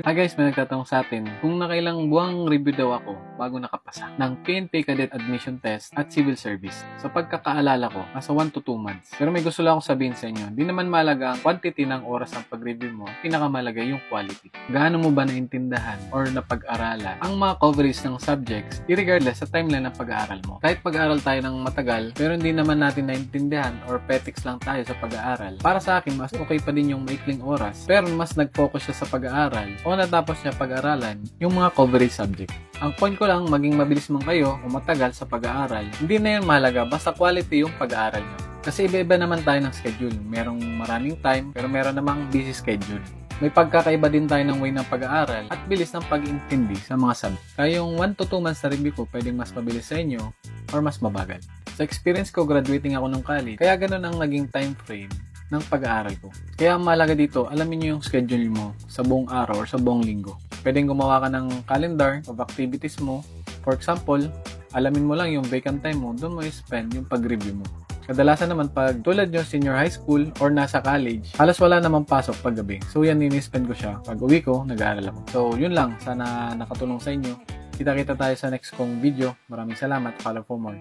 Hi guys, may nagtatanong sa atin kung nakailang buwang review daw ako bago nakapasa ng PNP Cadet Admission Test at Civil Service. Sa pagkakaalala ko, nasa 1 to 2 months. Pero may gusto lang akong sabihin sa inyo, di naman malaga ang quantity ng oras ng pag-review mo, pinakamalaga yung quality. Gaano mo ba naintindahan or napag-aralan ang mga coverage ng subjects, irregardless sa timeline ng pag-aaral mo. Kahit pag-aaral tayo ng matagal, pero hindi naman natin naintindihan or petics lang tayo sa pag-aaral. Para sa akin, mas okay pa din yung maikling oras, pero mas nag-focus siya sa pag-aaral o natapos niya pag-aralan yung mga coverage subject. Ang point ko lang, maging mabilis man kayo o matagal sa pag-aaral, hindi na yun mahalaga, basta quality yung pag-aaral nyo. Kasi iba-iba naman tayo ng schedule. Merong maraming time, pero meron namang busy schedule. May pagkakaiba din tayo ng way ng pag-aaral at bilis ng pag-intindi sa mga subject. Kaya yung 1 to 2 months na review ko, pwedeng mas mabilis sa inyo or mas mabagal. Sa experience ko, graduating ako ng college, kaya ganun ang naging time frame ng pag-aaral ko. Kaya ang mahalaga dito, alamin nyo yung schedule mo sa buong araw or sa buong linggo. Pwedeng gumawa ka ng calendar of activities mo. For example, alamin mo lang yung vacant time mo, doon mo i-spend yung pag-review mo. Kadalasan naman pag tulad nyo senior high school or nasa college, halos wala namang pasok pag gabi. So yan, ini-spend ko siya. Pag uwi ko, nag-aaral ako. So yun lang, sana nakatulong sa inyo. Kita-kita tayo sa next kong video. Maraming salamat. Follow for more.